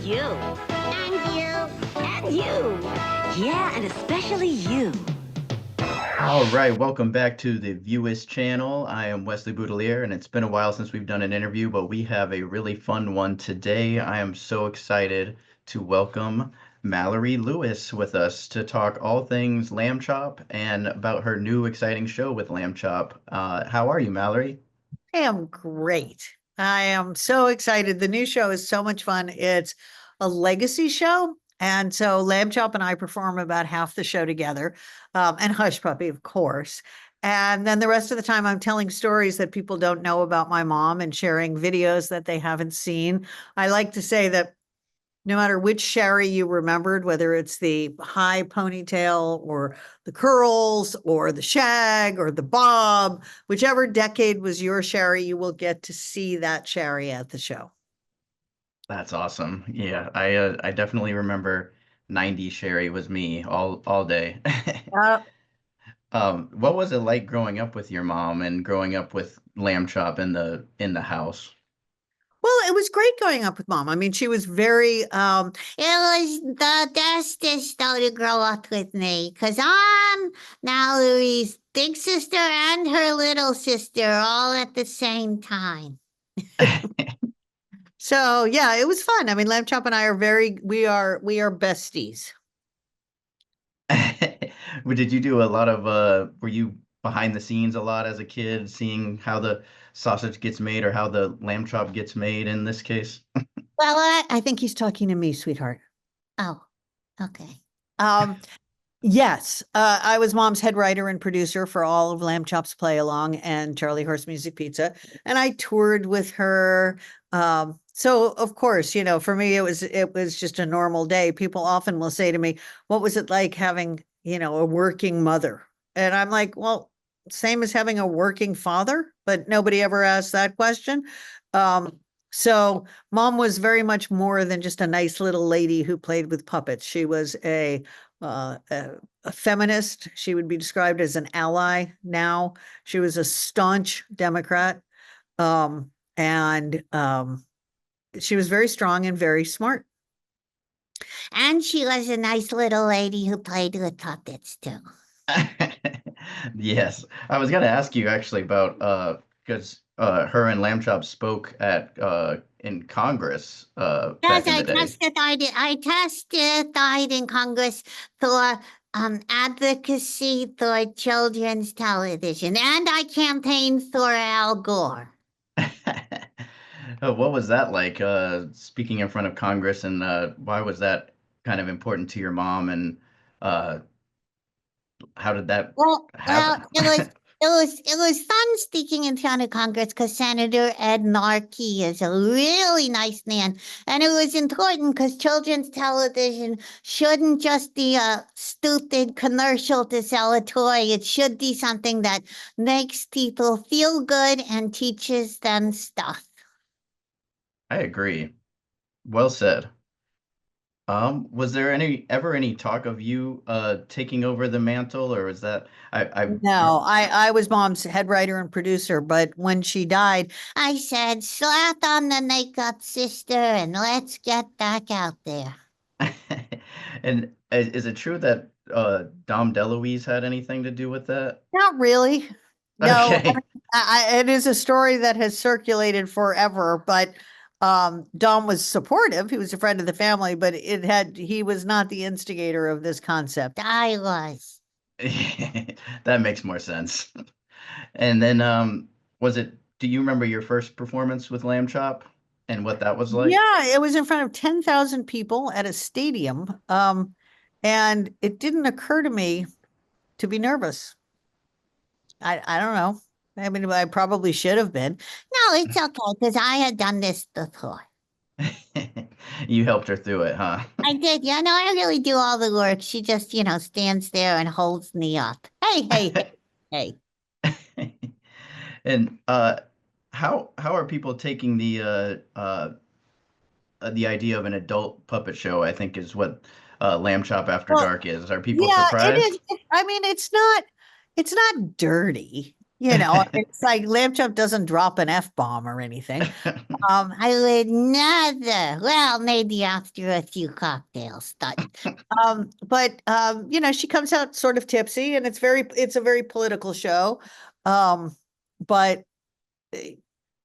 you. And you. And you. Yeah, and especially you. All right, welcome back to the Viewist channel. I am Wesley Boudelier, and it's been a while since we've done an interview, but we have a really fun one today. I am so excited to welcome Mallory Lewis with us to talk all things Lamb Chop and about her new exciting show with Lamb Chop. How are you, Mallory? I am great. I am so excited. The new show is so much fun. It's a legacy show. And so Lamb Chop and I perform about half the show together, and Hush Puppy, of course. And then the rest of the time, I'm telling stories that people don't know about my mom and sharing videos that they haven't seen. I like to say that no matter which Shari you remembered, whether it's the high ponytail or the curls or the shag or the bob, whichever decade was your Shari, you will get to see that Shari at the show. That's awesome. Yeah, I definitely remember 90 Sherry was me all day. Uh, What was it like growing up with your mom and growing up with Lamb Chop in the house? well, it was great growing up with mom. I mean, she was very It was the bestest though to grow up with me, because I'm Mallory's big sister and her little sister all at the same time. so yeah, it was fun. I mean, Lamb Chop and I are we are besties. Did you do a lot of were you behind the scenes a lot as a kid, seeing how the sausage gets made or how the lamb chop gets made in this case? Well, I think he's talking to me, sweetheart. oh, okay. Um, yes, I was mom's head writer and producer for all of Lamb Chop's Play Along and Charlie Horse Music Pizza, and I toured with her. So of course, for me, it was just a normal day. People often will say to me, "What was it like having, a working mother?" And I'm like, "Well, same as having a working father," but nobody ever asked that question. So mom was very much more than just a nice little lady who played with puppets. She was a feminist. She would be described as an ally now. She was a staunch Democrat. And she was very strong and very smart. And she was a nice little lady who played with puppets too. Yes, I was gonna ask you actually about because her and Lamb Chop spoke at in Congress Yes, back in the day. I testified in Congress for advocacy for children's television, and I campaigned for Al Gore. What was that like, speaking in front of Congress, and why was that kind of important to your mom, and uh, how did that Well, happen? it was fun speaking in front of Congress because Senator Ed Markey is a really nice man, and it was important because children's television shouldn't just be a stupid commercial to sell a toy. It should be something that makes people feel good and teaches them stuff. I agree. Well said. Was there any talk of you taking over the mantle, or was that No, I was mom's head writer and producer, but when she died, I said, slap on the makeup, sister, and let's get back out there. and is it true that Dom DeLuise had anything to do with that? not really. No, Okay. it is a story that has circulated forever, but Dom was supportive. He was a friend of the family, but he was not the instigator of this concept. I was. That makes more sense. And then do you remember your first performance with Lamb Chop and what that was like? Yeah, it was in front of 10,000 people at a stadium. And it didn't occur to me to be nervous. I don't know. I mean, I probably should have been. No, it's okay because I had done this before. You helped her through it, huh? I did. Yeah, no, I really do all the work. She just, stands there and holds me up. Hey, hey, hey, hey. And how are people taking the idea of an adult puppet show? I think is what Lamb Chop After Well, Dark is. Are people yeah, it surprised? is. I mean, it's not dirty. It's like Lamb Chop doesn't drop an F-bomb or anything. I would never. Well, maybe after a few cocktails, but She comes out sort of tipsy, and it's a very political show. But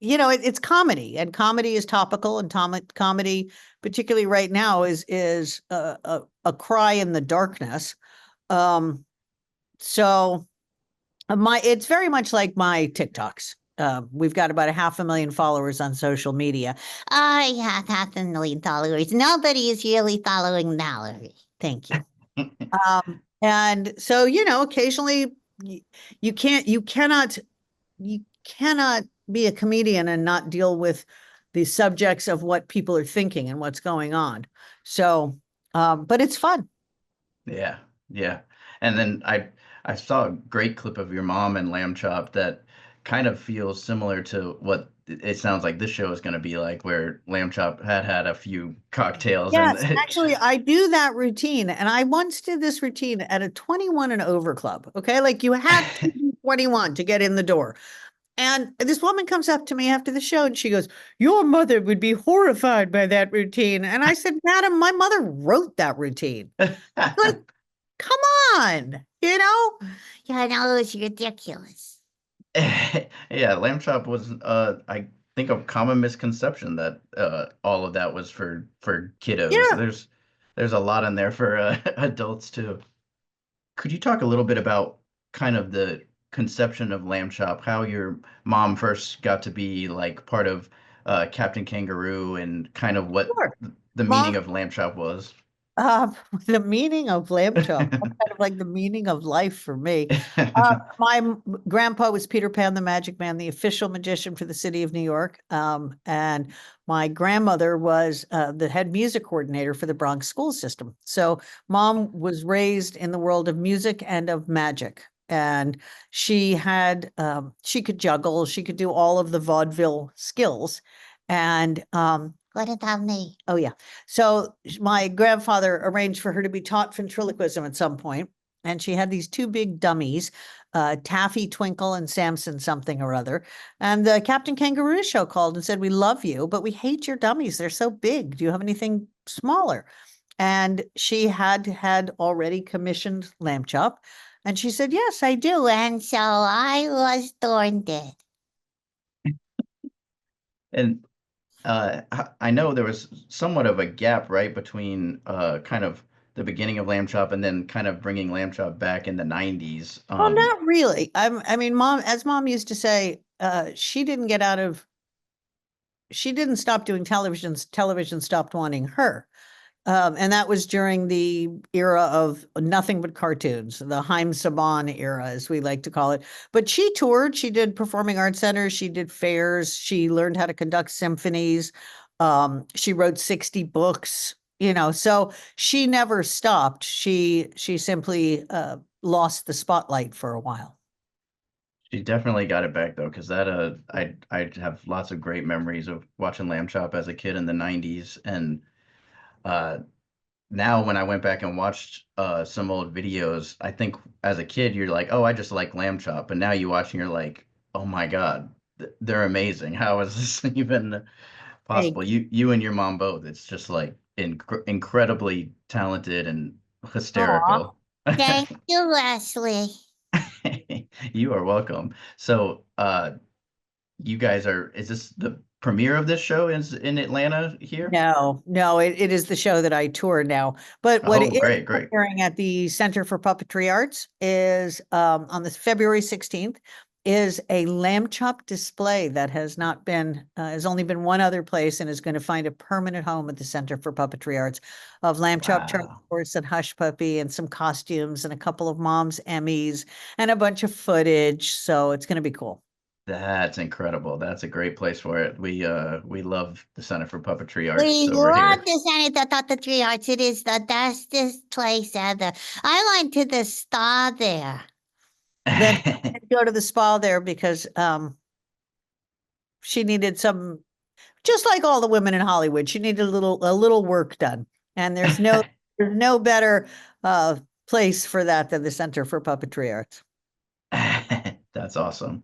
it's comedy, and comedy is topical, and comedy, particularly right now, is a cry in the darkness. So it's very much like my TikToks. We've got about 500,000 followers on social media. I have 500,000 followers. Nobody is really following Mallory. Thank you. And so, occasionally you cannot be a comedian and not deal with the subjects of what people are thinking and what's going on. So, but it's fun. Yeah, yeah. And then I saw a great clip of your mom and Lamb Chop that kind of feels similar to what it sounds like this show is going to be like, where Lamb Chop had a few cocktails. Yes, And actually, I do that routine, and I once did this routine at a 21 and over club. Okay, like you have to be 21 to get in the door. And this woman comes up to me after the show and she goes, "Your mother would be horrified by that routine." And I said, "Madam, my mother wrote that routine." Like, come on, Yeah, no, it's ridiculous. Yeah, Lamb Chop was I think a common misconception that all of that was for kiddos. Yeah. There's a lot in there for adults too. Could you talk a little bit about kind of the conception of Lamb Chop, how your mom first got to be like part of Captain Kangaroo, and kind of what Sure. the Mom, meaning of Lamb Chop was? the meaning of lamb chop, that's kind of like the meaning of life for me. My grandpa was Peter Pan the Magic Man, the official magician for the city of New York. And my grandmother was the head music coordinator for the Bronx school system. So mom was raised in the world of music and of magic. And she could juggle, she could do all of the vaudeville skills. And What about me? oh yeah. So my grandfather arranged for her to be taught ventriloquism at some point, and she had these two big dummies, Taffy Twinkle and Samson something or other. And the Captain Kangaroo show called and said, "We love you, but we hate your dummies. They're so big. Do you have anything smaller?" And she had already commissioned Lamb Chop, and she said, "Yes, I do." And so I was torn dead. And I know there was somewhat of a gap, right, between kind of the beginning of Lamb Chop and then kind of bringing Lamb Chop back in the 90s. Well, not really. I mean, mom used to say, she didn't stop doing television. Television stopped wanting her. And that was during the era of nothing but cartoons, the Haim Saban era, as we like to call it. But she toured, she did performing arts centers, she did fairs, she learned how to conduct symphonies. She wrote 60 books, so she never stopped. She simply lost the spotlight for a while. She definitely got it back though, because that I have lots of great memories of watching Lamb Chop as a kid in the 90s. And uh now when I went back and watched some old videos, I think as a kid you're like, oh, I just like Lamb Chop, but now you watch and you're like, oh my God, they're amazing. How is this even possible? You and your mom both. It's just like incredibly talented and hysterical. Thank you, Leslie. You are welcome. So, you guys is this the premiere of this show in Atlanta here? No, it is the show that I tour now. But what Oh, it is great. appearing at the Center for Puppetry Arts is on this February 16th is a lamb chop display that has only been one other place, and is going to find a permanent home at the Center for Puppetry Arts, of lamb chop, Charlie Wow. Horse, and Hush Puppy, and some costumes, and a couple of Mom's Emmys, and a bunch of footage. So it's going to be cool. That's incredible. That's a great place for it. We love the Center for Puppetry Arts We over love here. the Center for Puppetry Arts. It is the bestest place ever. I went to the spa there. Then go to the spa there because she needed some, just like all the women in Hollywood, she needed a little work done. And there's no better place for that than the Center for Puppetry Arts. That's awesome.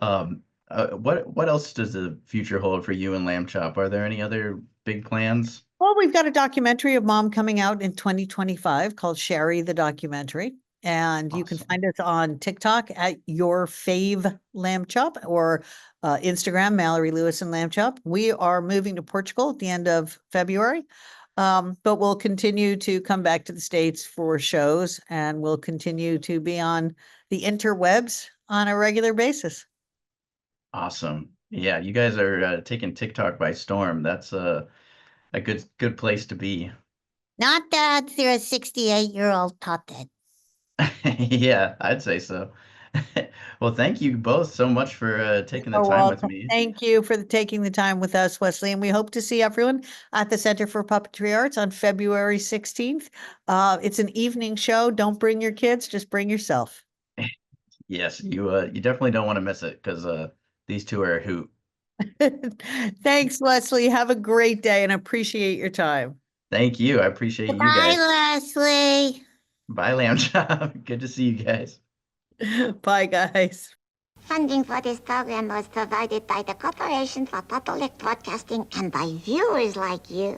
What else does the future hold for you and Lamb Chop? Are there any other big plans? Well, we've got a documentary of Mom coming out in 2025 called Shari the Documentary. And you can Awesome. find us on TikTok at Your Fave Lamb Chop or Instagram, Mallory Lewis and Lamb Chop. We are moving to Portugal at the end of February, but we'll continue to come back to the States for shows and we'll continue to be on the interwebs on a regular basis. Awesome. Yeah, you guys are taking TikTok by storm. That's a good place to be. Not that you're a 68-year-old taught it. Yeah, I'd say so. Well, thank you both so much for taking the You're time with welcome. me. Thank you for taking the time with us, Wesley, and we hope to see everyone at the Center for Puppetry Arts on February 16th. It's an evening show. Don't bring your kids, just bring yourself. Yes, you definitely don't want to miss it because these two are a hoot. Thanks, Wesley. Have a great day and appreciate your time. Thank you. I appreciate you Bye, guys. Leslie. Bye, Lamb Chop. Good to see you guys. Bye, guys. Funding for this program was provided by the Corporation for Public Broadcasting and by viewers like you.